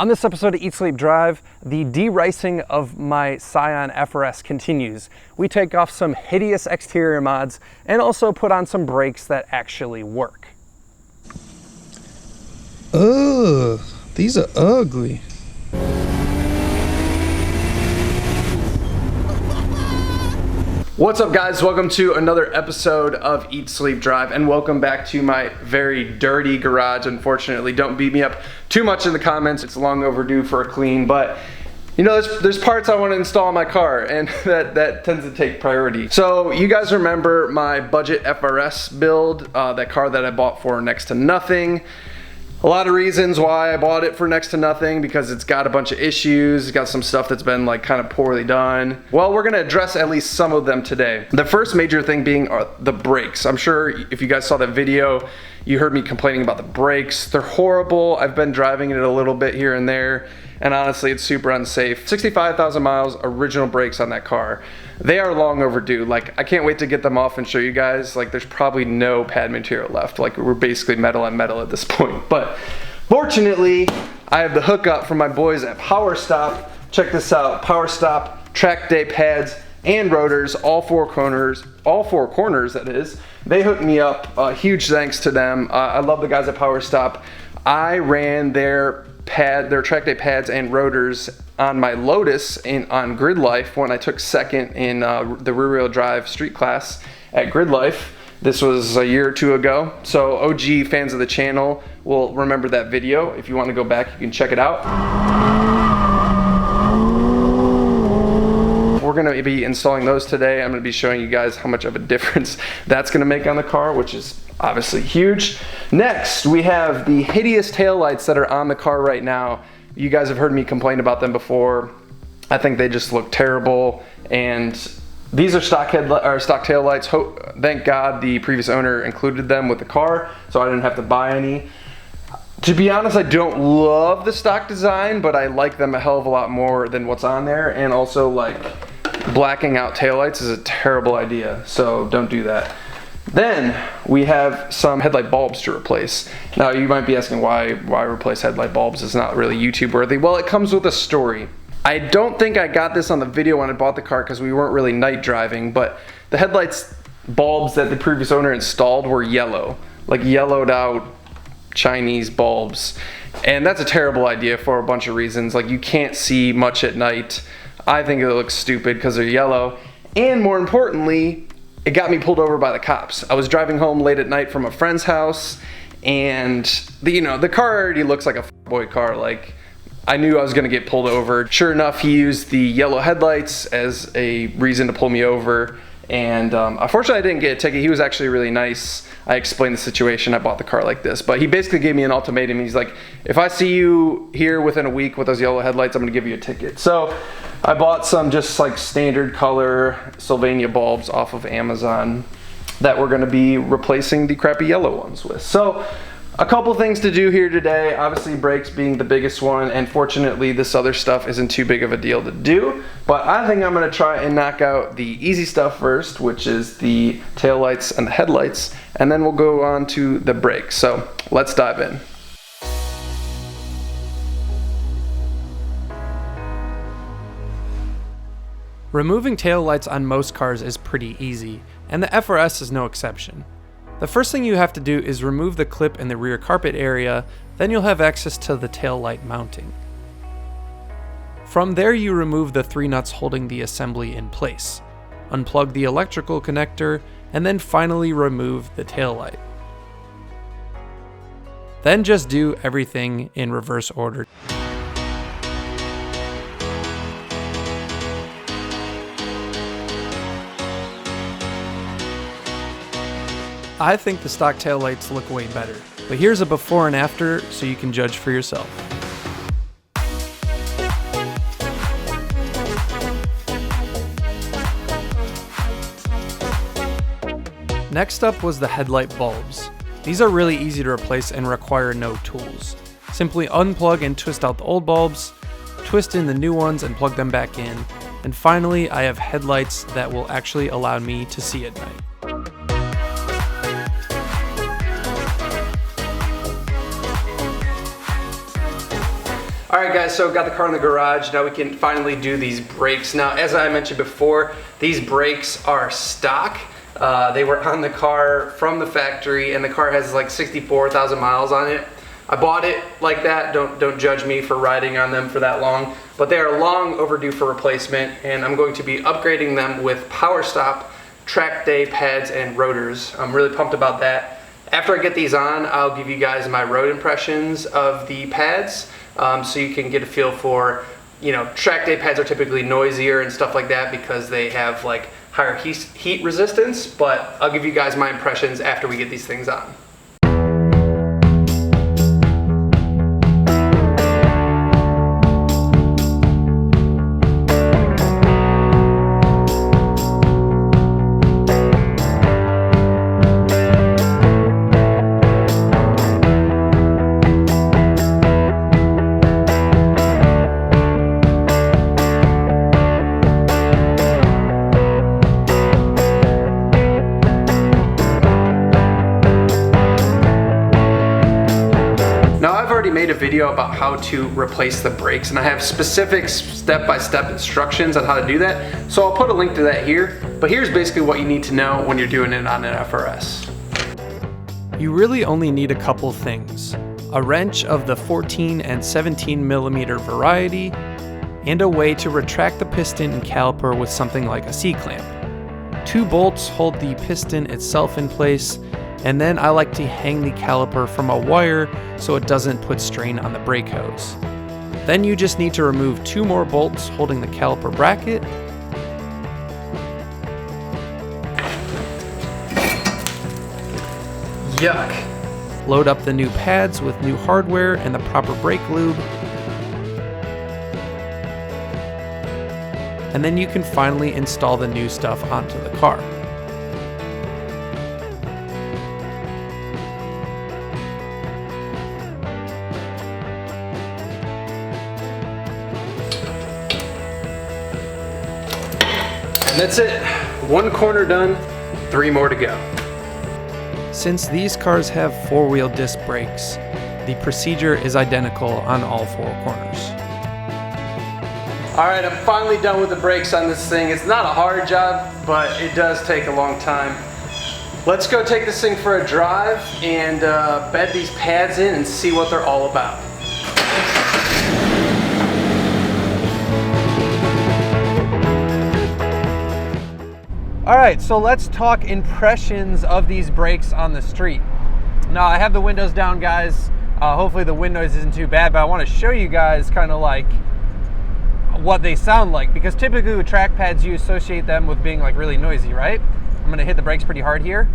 On this episode of Eat Sleep Drive, the de-ricing of my Scion FRS continues. We take off some hideous exterior mods and also put on some brakes that actually work. Ugh, these are ugly. What's up, guys? Welcome to another episode of Eat Sleep Drive, and welcome back to my very dirty garage. Unfortunately, don't beat me up too much in the comments. It's long overdue for a clean, but you know, there's parts I want to install in my car, and that tends to take priority. So you guys remember my budget FRS build, that car that I bought for next to nothing. A lot of reasons why I bought it for next to nothing, because it's got a bunch of issues. It's got some stuff that's been like kind of poorly done. Well, we're gonna address at least some of them today. The first major thing being the brakes. I'm sure if you guys saw that video, you heard me complaining about the brakes. They're horrible. I've been driving it a little bit here and there, and honestly, it's super unsafe. 65,000 miles, original brakes on that car. They are long overdue. Like, I can't wait to get them off and show you guys. Like, there's probably no pad material left. Like, we're basically metal on metal at this point. But fortunately, I have the hookup from my boys at Power Stop. Check this out, Power Stop, track day pads and rotors, all four corners that is. They hooked me up, huge thanks to them. I love the guys at Power Stop. I ran their track day pads and rotors on my Lotus on Grid Life when I took second in the rear wheel drive street class at Grid Life. This was a year or two ago. So OG fans of the channel will remember that video. If you want to go back, you can check it out. We're gonna be installing those today. I'm gonna be showing you guys how much of a difference that's gonna make on the car, which is obviously huge. Next, we have the Hideous taillights that are on the car right now. You guys have heard me complain about them before. I think they just look terrible, and these are stock taillights. Thank God the previous owner included them with the car, so I didn't have to buy any. To be honest, I don't love the stock design, but I like them a hell of a lot more than what's on there. And also, like, blacking out taillights is a terrible idea, so don't do that. Then we have some headlight bulbs to replace. Now you might be asking why replace headlight bulbs? It's not really YouTube worthy. Well, it comes with a story. I don't think I got this on the video when I bought the car because we weren't really night driving, but the headlights bulbs that the previous owner installed were yellow, like yellowed out Chinese bulbs. And that's a terrible idea for a bunch of reasons. Like, you can't see much at night. I think it looks stupid because they're yellow. And more importantly, it got me pulled over by the cops. I was driving home late at night from a friend's house, and the car already looks like a boy car. Like, I knew I was gonna get pulled over. Sure enough, he used the yellow headlights as a reason to pull me over, and unfortunately I didn't get a ticket. He was actually really nice. I explained the situation. I bought the car like this, but he basically gave me an ultimatum. He's like, if I see you here within a week with those yellow headlights, I'm gonna give you a ticket. So I bought some just like standard color Sylvania bulbs off of Amazon that we're gonna be replacing the crappy yellow ones with. So a couple things to do here today. Obviously, brakes being the biggest one, and fortunately this other stuff isn't too big of a deal to do. But I think I'm gonna try and knock out the easy stuff first, which is the taillights and the headlights, and then we'll go on to the brakes. So let's dive in. Removing taillights on most cars is pretty easy, and the FRS is no exception. The first thing you have to do is remove the clip in the rear carpet area, then you'll have access to the taillight mounting. From there, you remove the 3 nuts holding the assembly in place, unplug the electrical connector, and then finally remove the taillight. Then just do everything in reverse order. I think the stock taillights look way better, but here's a before and after so you can judge for yourself. Next up was the headlight bulbs. These are really easy to replace and require no tools. Simply unplug and twist out the old bulbs, twist in the new ones and plug them back in, and finally I have headlights that will actually allow me to see at night. All right guys, so got the car in the garage. Now we can finally do these brakes. Now, as I mentioned before, these brakes are stock. They were on the car from the factory, and the car has like 64,000 miles on it. I bought it like that. Don't judge me for riding on them for that long, but they are long overdue for replacement, and I'm going to be upgrading them with power stop, track day pads, and rotors. I'm really pumped about that. After I get these on, I'll give you guys my road impressions of the pads, so you can get a feel for, you know, track day pads are typically noisier and stuff like that because they have like higher heat resistance, but I'll give you guys my impressions after we get these things on. Made a video about how to replace the brakes, and I have specific step-by-step instructions on how to do that, so I'll put a link to that here. But here's basically what you need to know when you're doing it on an FRS. You really only need a couple things: a wrench of the 14 and 17 millimeter variety, and a way to retract the piston and caliper with something like a C-clamp. 2 bolts hold the piston itself in place, and then I like to hang the caliper from a wire so it doesn't put strain on the brake hose. Then you just need to remove 2 more bolts holding the caliper bracket. Yuck. Load up the new pads with new hardware and the proper brake lube. And then you can finally install the new stuff onto the car. And that's it. 1 corner done, 3 more to go. Since these cars have 4-wheel disc brakes, the procedure is identical on all 4 corners. All right, I'm finally done with the brakes on this thing. It's not a hard job, but it does take a long time. Let's go take this thing for a drive and bed these pads in and see what they're all about. All right, so let's talk impressions of these brakes on the street. Now, I have the windows down, guys. Hopefully the wind noise isn't too bad, but I want to show you guys kind of like what they sound like, because typically with track pads, you associate them with being like really noisy, right? I'm gonna hit the brakes pretty hard here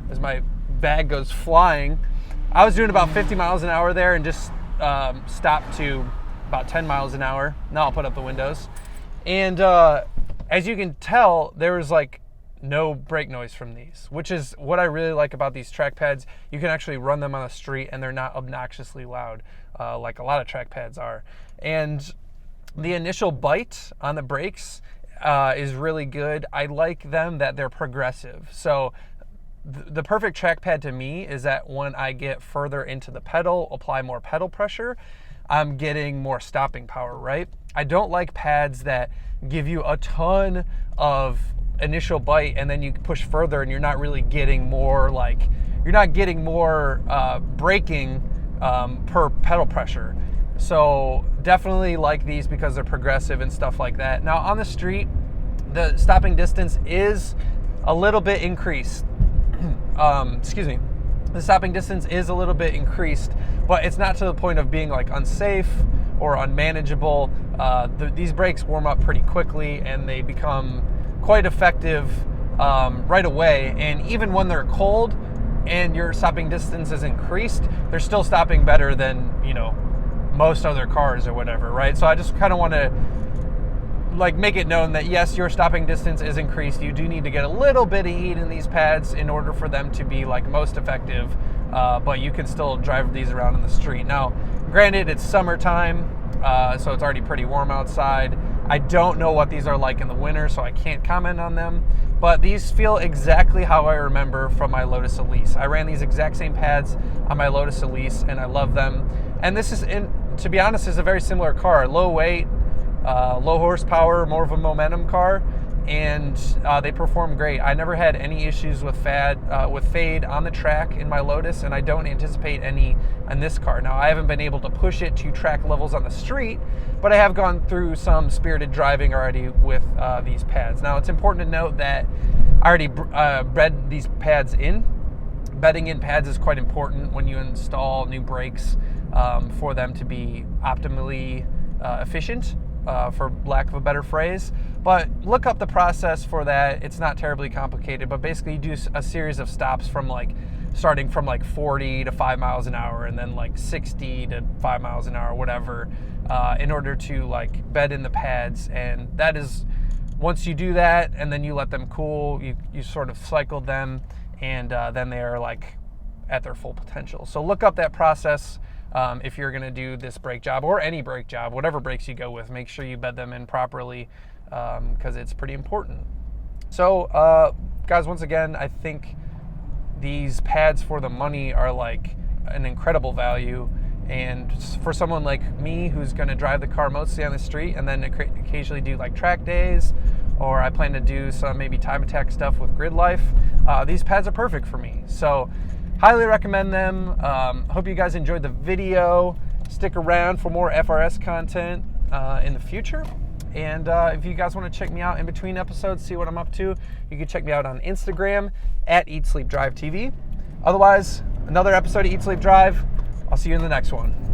as my bag goes flying. I was doing about 50 miles an hour there and just stopped to about 10 miles an hour. Now I'll put up the windows. And as you can tell, there was like no brake noise from these, which is what I really like about these track pads. You can actually run them on the street and they're not obnoxiously loud like a lot of track pads are. And the initial bite on the brakes is really good. I like them that they're progressive. So the perfect track pad to me is that when I get further into the pedal, apply more pedal pressure, I'm getting more stopping power, right? I don't like pads that give you a ton of initial bite and then you push further and you're not really getting more braking per pedal pressure. So definitely like these because they're progressive and stuff like that. Now on the street, the stopping distance is a little bit increased. The stopping distance is a little bit increased, but it's not to the point of being like unsafe or unmanageable. These brakes warm up pretty quickly and they become quite effective right away. And even when they're cold and your stopping distance is increased, they're still stopping better than, you know, most other cars or whatever, right? So I just kind of want to like make it known that yes, your stopping distance is increased. You do need to get a little bit of heat in these pads in order for them to be like most effective, but you can still drive these around in the street. Now, granted, it's summertime, so it's already pretty warm outside. I don't know what these are like in the winter, so I can't comment on them, but these feel exactly how I remember from my Lotus Elise. I ran these exact same pads on my Lotus Elise and I love them. And this is to be honest, is a very similar car. Low weight, low horsepower, more of a momentum car, and they perform great. I never had any issues with fade on the track in my Lotus, and I don't anticipate any on this car. Now, I haven't been able to push it to track levels on the street, but I have gone through some spirited driving already with these pads. Now, it's important to note that I already bred these pads in. Bedding in pads is quite important when you install new brakes for them to be optimally efficient, for lack of a better phrase. But look up the process for that. It's not terribly complicated, but basically you do a series of stops from starting from 40 to 5 miles an hour, and then 60 to 5 miles an hour, whatever, in order to bed in the pads. And that is, once you do that and then you let them cool, you sort of cycle them, and then they are at their full potential. So look up that process if you're going to do this brake job or any brake job, whatever brakes you go with. Make sure you bed them in properly, because it's pretty important. So guys, once again, I think these pads for the money are an incredible value. And for someone like me who's going to drive the car mostly on the street and then occasionally do track days, or I plan to do some maybe time attack stuff with grid life, these pads are perfect for me. So highly recommend them. Hope you guys enjoyed the video. Stick around for more FRS content in the future. And if you guys want to check me out in between episodes, see what I'm up to, you can check me out on Instagram at Eat Sleep Drive TV. Otherwise, another episode of Eat Sleep Drive. I'll see you in the next one.